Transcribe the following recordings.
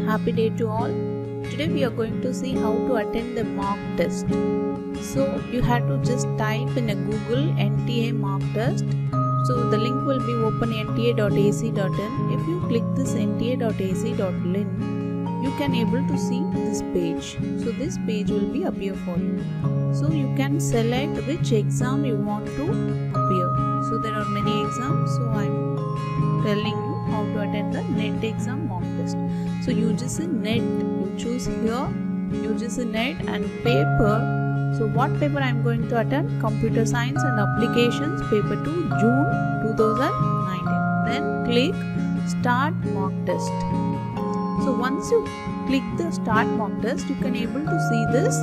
Happy day to all. Today we are going to see how to attend the mock test. So you have to just type in a Google NTA mock test. So the link will be open nta.ac.in. If you click this nta.ac.in, you can able to see this page. So this page will be appear for you. So you can select which exam you want to appear. So there are many exams. So I am telling you how to attend the NET exam mock test. So UGC NET, you choose here UGC NET and paper. So what paper I am going to attend? Computer Science and Applications paper 2, June 2019. Then click Start Mock Test. So once you click the Start Mock Test, you can able to see this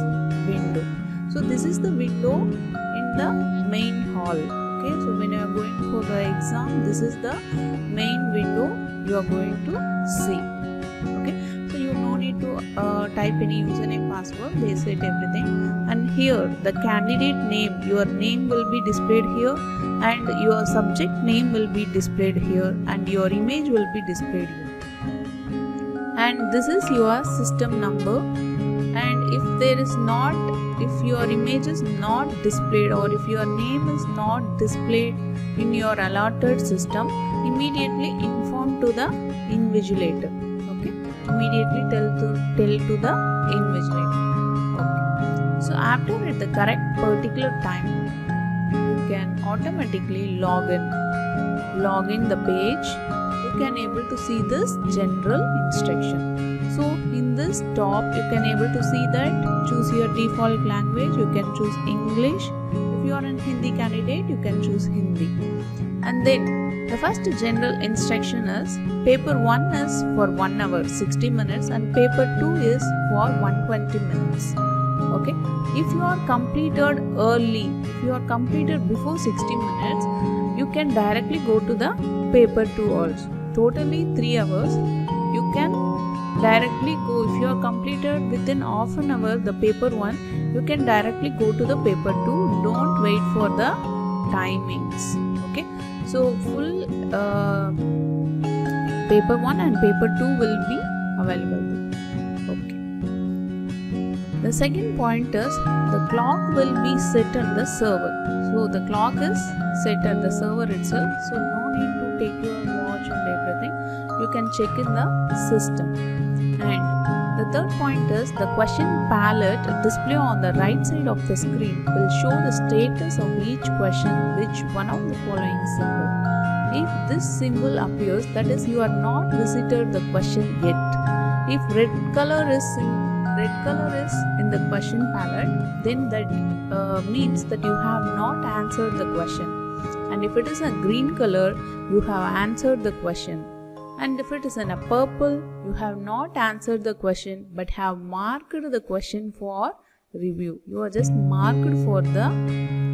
window. So this is the window in the main hall. Okay, so when you are going for the exam, this is the main window you are going to see. Okay, so you no need to type any username, password, they set everything. And here the candidate name, your name will be displayed here, and your subject name will be displayed here, and your image will be displayed here. And this is your system number. And if your image is not displayed, or if your name is not displayed in your allotted system, immediately inform to the invigilator. Okay, immediately tell to the invigilator. Okay, so after at the correct particular time, you can automatically log in the page. You can able to see this general instruction. So in this top, you can able to see that choose your default language. You can choose English. If you are an Hindi candidate, you can choose Hindi. And then the first general instruction is paper 1 is for 1 hour 60 minutes and paper 2 is for 120 minutes. Okay, if you are completed early, if you are completed before 60 minutes, you can directly go to the paper 2 also. Totally 3 hours. You can directly go. If you are completed within half an hour the paper 1, you can directly go to the paper 2. Don't wait for the timings. Okay, so full paper 1 and paper 2 will be available. Okay, the second point is the clock will be set at the server. So the clock is set at the server itself, so no need to take your watch and everything. You can check in the system. And the third point is the question palette display on the right side of the screen will show the status of each question, which one of the following symbol. If this symbol appears, that is you are not visited the question yet. If red color is in the question palette, then that means that you have not answered the question. And if it is a green color, you have answered the question. And if it is in a purple, you have not answered the question but have marked the question for review. You are just marked for the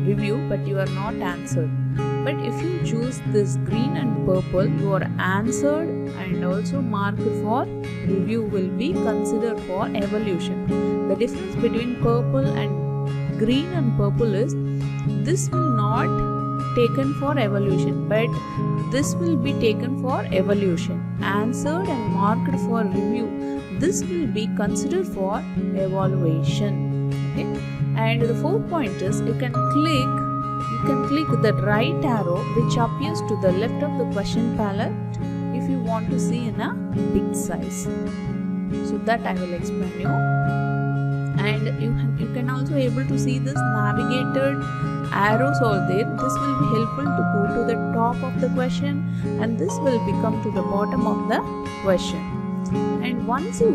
review but you are not answered. But if you choose this green and purple, you are answered and also marked for review will be considered for evaluation. The difference between purple and green and purple is this will not taken for evaluation, but this will be taken for evaluation. Answered and marked for review, this will be considered for evaluation. Okay, and the fourth point is you can click the right arrow which appears to the left of the question palette if you want to see in a big size. So that I will explain you. And you can also able to see this navigated arrows are there. This will be helpful to go to the top of the question, and this will become to the bottom of the question. And once you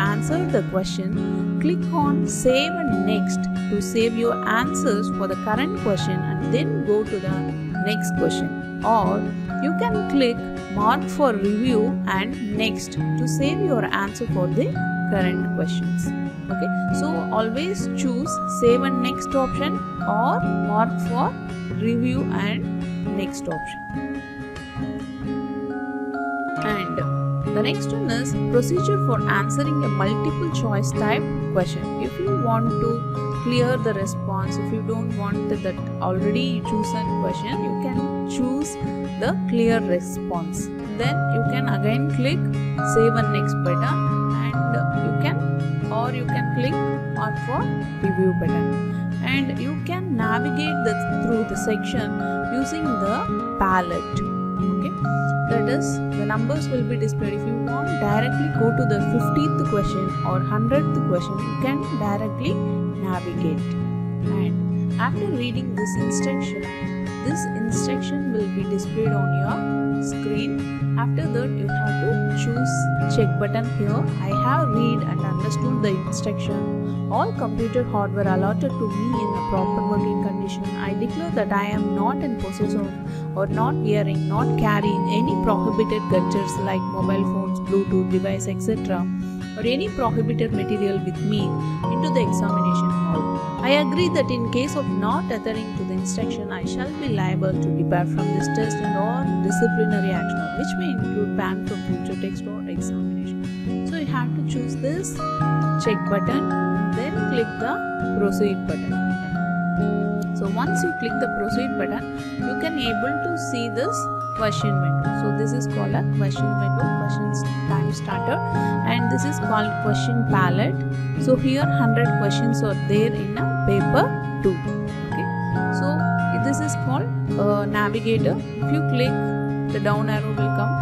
answer the question, click on save and next to save your answers for the current question and then go to the next question. Or you can click mark for review and next to save your answer for the current questions. Okay, so always choose save and next option or mark for review and next option. And the next one is procedure for answering a multiple choice type question. If you want to clear the response. If you don't want that already chosen question, you can choose the clear response. Then you can again click save and next button, and you can click on for review button, and you can navigate through the section using the palette. Okay, that is, the numbers will be displayed. If you want directly go to the 50th question or 100th question, you can directly navigate. And after reading this instruction will be displayed on your screen. After that, you have to choose check button here. I have read and understood the instruction. All computer hardware allotted to me in a proper working condition. I declare that I am not in possession of or not wearing, not carrying any prohibited gadgets like mobile phones, Bluetooth device, etc., or any prohibited material with me into the examination hall. I agree that in case of not adhering to the instruction, I shall be liable to depart from this test and or disciplinary action, which may include ban from future text or examination. So you have to choose this check button, then click the proceed button. So once you click the proceed button, you can able to see this question window. So this is called a question window, questions time starter, and this is called question palette. So here 100 questions are there in a paper 2. Okay, so this is called navigator. If you click, the down arrow will come,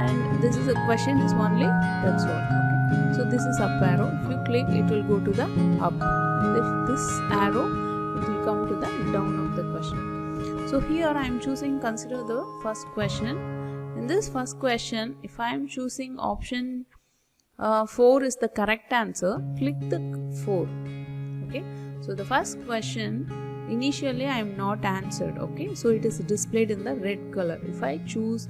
and this is a question is only, that's all. Okay, so this is up arrow. If you click, it will go to the up. If this arrow, it will come to the down of the question. So here I am choosing consider the first question. In this first question, if I am choosing option 4 is the correct answer, click the 4. Okay, so the first question initially I am not answered. Okay, so it is displayed in the red color. If I choose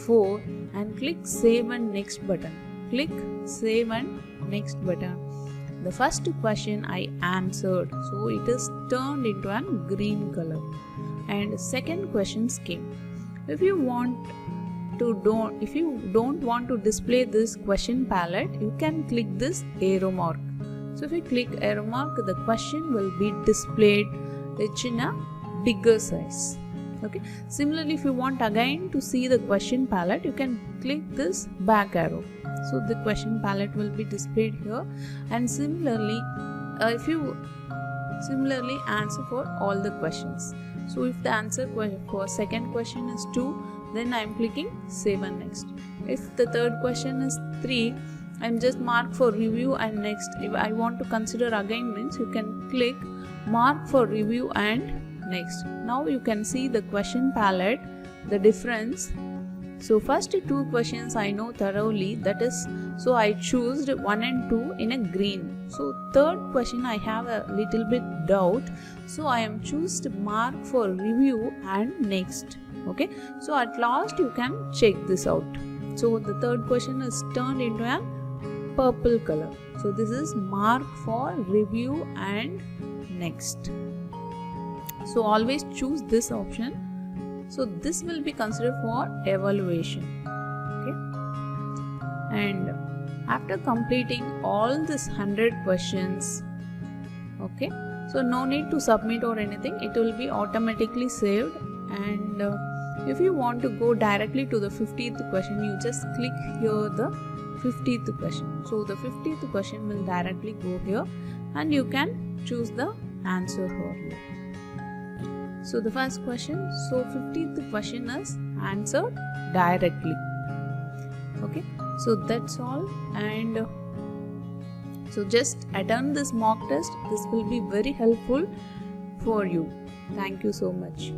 4 and click save and next button, click save and next button, the first question I answered, so it is turned into a green color, and second question came. If you don't want to display this question palette, you can click this arrow mark. So if you click arrow mark, the question will be displayed in a bigger size. Okay, similarly, if you want again to see the question palette, you can click this back arrow. So the question palette will be displayed here, and similarly if you answer for all the questions. So if the answer for second question is 2, then I am clicking save and next. If the third question is 3, I am just mark for review and next. If I want to consider again means, you can click mark for review and next. Now you can see the question palette, the difference. So first 2 questions I know thoroughly, that is, so I chose 1 and 2 in a green. So third question I have a little bit doubt, so I am choose mark for review and next. Okay, so at last you can check this out. So the third question is turned into a purple color. So this is mark for review and next. So always choose this option. So this will be considered for evaluation. Okay, and after completing all this 100 questions, okay, so no need to submit or anything, it will be automatically saved. And if you want to go directly to the 50th question, you just click here the 50th question. So the 50th question will directly go here, and you can choose the answer here. So the first question, so 50th question is answered directly. Okay, so that's all, and so just attend this mock test. This will be very helpful for you. Thank you so much.